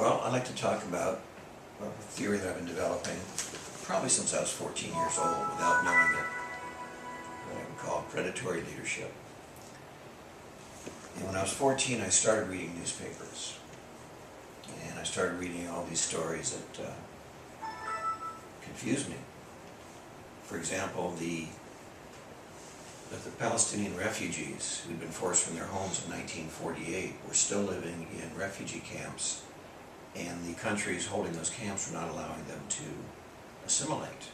Well, I'd like to talk about a theory that I've been developing probably since I was 14 years old without knowing it, what I would call predatory leadership. And when I was 14, I started reading newspapers. And I started reading all these stories that confused me. For example, the Palestinian refugees who'd been forced from their homes in 1948 were still living in refugee camps, and the countries holding those camps were not allowing them to assimilate.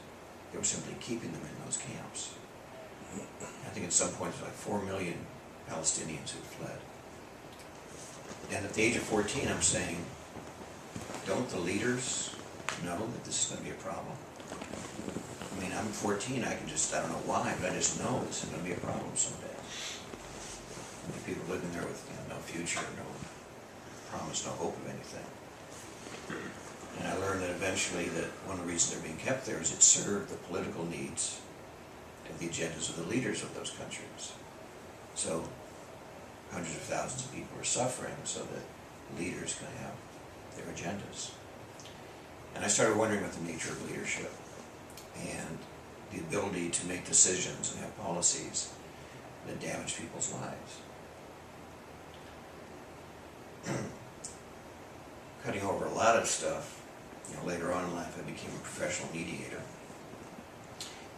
They were simply keeping them in those camps. I think at some point there's like 4 million Palestinians who fled. And at the age of 14, I'm saying, don't the leaders know that this is going to be a problem? I mean, I'm 14, I don't know why, but I just know this is going to be a problem someday. People living there with no future, no promise, no hope of anything. And I learned that eventually that one of the reasons they're being kept there is it served the political needs and the agendas of the leaders of those countries. So hundreds of thousands of people are suffering so that leaders can have their agendas. And I started wondering about the nature of leadership and the ability to make decisions and have policies that damage people's lives. Cutting over a lot of stuff, later on in life I became a professional mediator.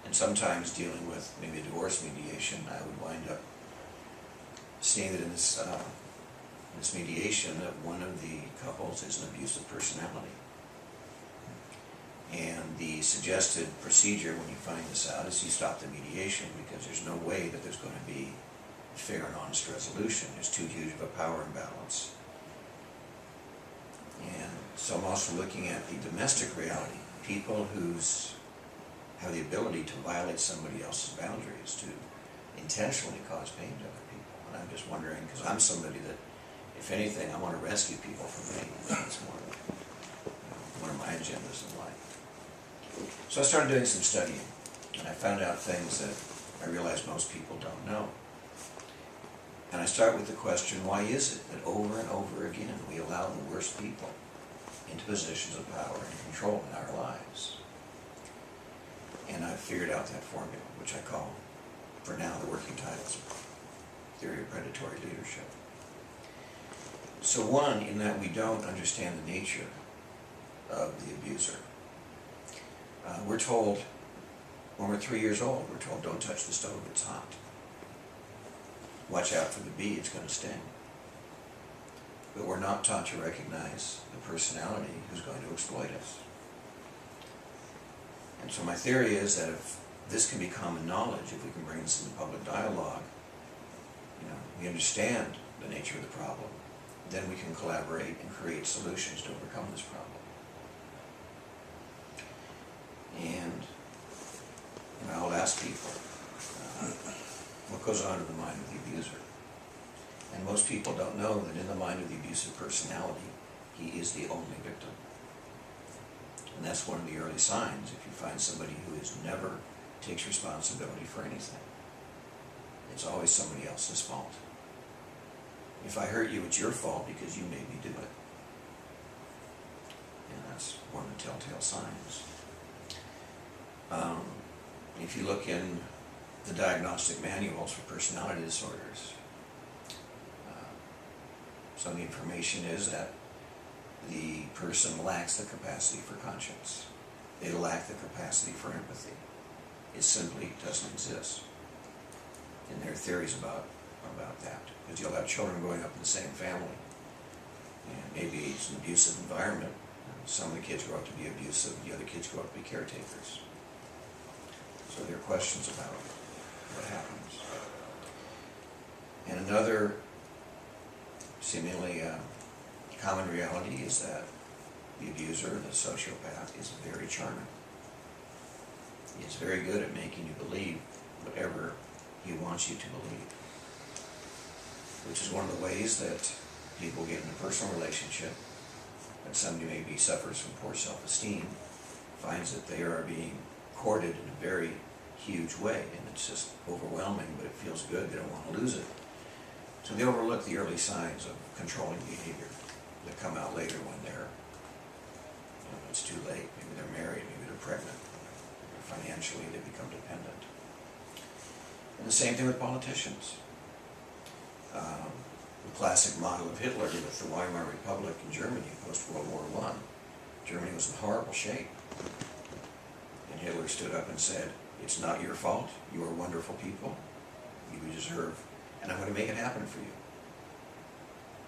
And sometimes dealing with maybe a divorce mediation, I would wind up seeing that in this mediation that one of the couples is an abusive personality. And the suggested procedure when you find this out is you stop the mediation, because there's no way that there's going to be a fair and honest resolution. There's too huge of a power imbalance. And so I'm also looking at the domestic reality, people who have the ability to violate somebody else's boundaries, to intentionally cause pain to other people. And I'm just wondering, because I'm somebody that, if anything, I want to rescue people from pain. It's one of my agendas in life. So I started doing some studying, and I found out things that I realized most people don't know. And I start with the question, why is it that over and over again we allow the worst people into positions of power and control in our lives? And I've figured out that formula, which I call, for now, the working titles, Theory of Predatory Leadership. So one, in that we don't understand the nature of the abuser. We're told, when we're 3 years old, we're told, don't touch the stove, it's hot. Watch out for the bee, it's going to sting. But we're not taught to recognize the personality who's going to exploit us. And so my theory is that if this can be common knowledge, if we can bring this into public dialogue, we understand the nature of the problem, then we can collaborate and create solutions to overcome this problem. And I'll ask people, what goes on in the mind of the abuser? And most people don't know that in the mind of the abusive personality, he is the only victim. And that's one of the early signs if you find somebody who never takes responsibility for anything. It's always somebody else's fault. If I hurt you, it's your fault because you made me do it. And that's one of the telltale signs. If you look in the diagnostic manuals for personality disorders, some of the information is that the person lacks the capacity for conscience. They lack the capacity for empathy. It simply doesn't exist. And there are theories about that. Because you'll have children growing up in the same family. And maybe it's an abusive environment. Some of the kids grow up to be abusive, the other kids grow up to be caretakers. So there are questions about what happens. And another seemingly common reality is that the abuser, the sociopath, is very charming. He's very good at making you believe whatever he wants you to believe, which is one of the ways that people get in a personal relationship. And somebody maybe suffers from poor self-esteem, finds that they are being courted in a very huge way, and it's just overwhelming, but it feels good, they don't want to lose it. So they overlook the early signs of controlling behavior, that come out later when it's too late. Maybe they're married, maybe they're pregnant. Financially, they become dependent. And the same thing with politicians. The classic model of Hitler with the Weimar Republic in Germany post-World War I. Germany was in horrible shape. And Hitler stood up and said, "It's not your fault. You are wonderful people. You deserve, and I'm going to make it happen for you."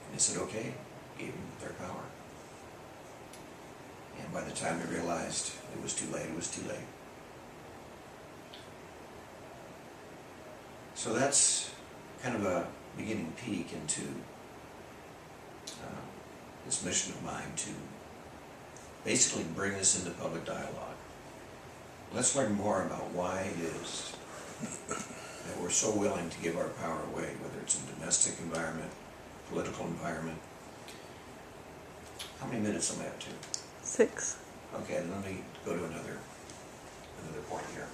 And they said, okay, gave them their power. And by the time they realized it was too late, it was too late. So that's kind of a beginning peek into this mission of mine to basically bring this into public dialogue. Let's learn more about why it is that we're so willing to give our power away, whether it's in domestic environment, political environment. How many minutes am I up to? 6. Okay, then let me go to another point here.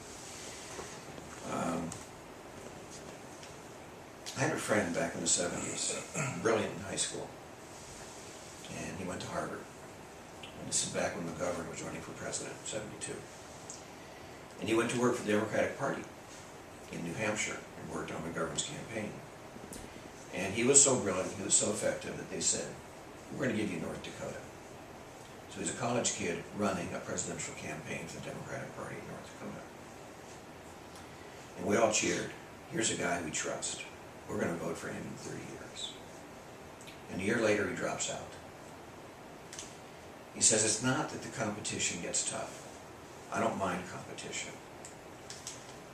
I had a friend back in the 70s, brilliant in high school, and he went to Harvard. And this is back when McGovern was running for president, 72. And he went to work for the Democratic Party in New Hampshire and worked on McGovern's campaign. And he was so brilliant, he was so effective that they said, "We're going to give you North Dakota." So he's a college kid running a presidential campaign for the Democratic Party in North Dakota. And we all cheered. Here's a guy we trust. We're going to vote for him in 30 years. And a year later, he drops out. He says, it's not that the competition gets tough. I don't mind competition.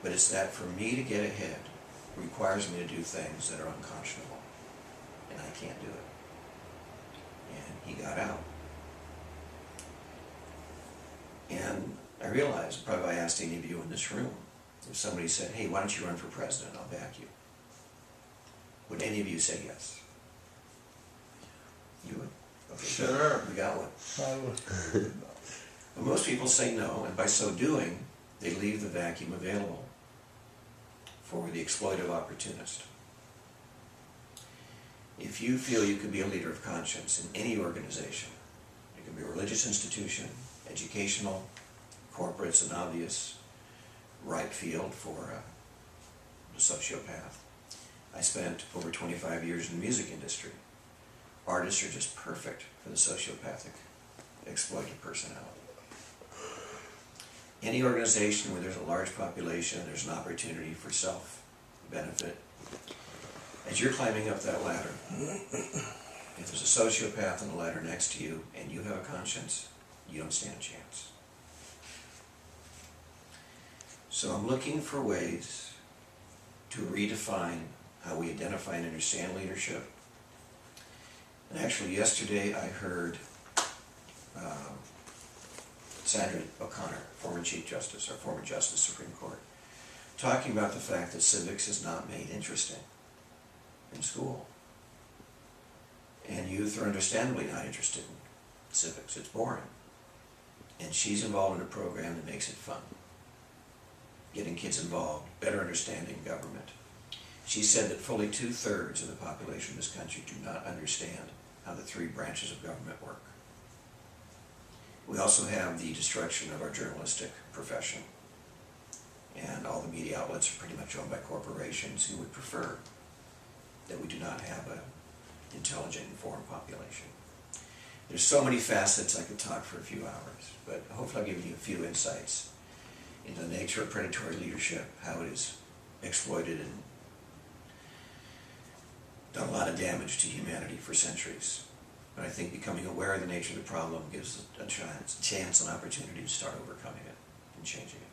But it's that for me to get ahead requires me to do things that are unconscionable. And I can't do it. And he got out. And I realized, probably I asked any of you in this room, if somebody said, "Hey, why don't you run for president? I'll back you." Would any of you say yes? You would? Okay, Sure. We got one. I would. But most people say no, and by so doing, they leave the vacuum available for the exploitive opportunist. If you feel you can be a leader of conscience in any organization, it can be a religious institution, educational, corporate's an obvious ripe field for a sociopath. I spent over 25 years in the music industry. Artists are just perfect for the sociopathic, exploitive personality. Any organization where there's a large population, there's an opportunity for self-benefit. As you're climbing up that ladder, if there's a sociopath on the ladder next to you and you have a conscience, you don't stand a chance. So I'm looking for ways to redefine how we identify and understand leadership. And actually yesterday I heard Sandra O'Connor, former Chief Justice, or former Justice Supreme Court, talking about the fact that civics is not made interesting in school. And youth are understandably not interested in civics. It's boring. And she's involved in a program that makes it fun. Getting kids involved, better understanding government. She said that fully 2/3 of the population of this country do not understand how the 3 branches of government work. We also have the destruction of our journalistic profession. And all the media outlets are pretty much owned by corporations who would prefer that we do not have an intelligent, informed population. There's so many facets I could talk for a few hours, but hopefully I'll give you a few insights into the nature of predatory leadership, how it is exploited and done a lot of damage to humanity for centuries. But I think becoming aware of the nature of the problem gives a chance, an opportunity to start overcoming it and changing it.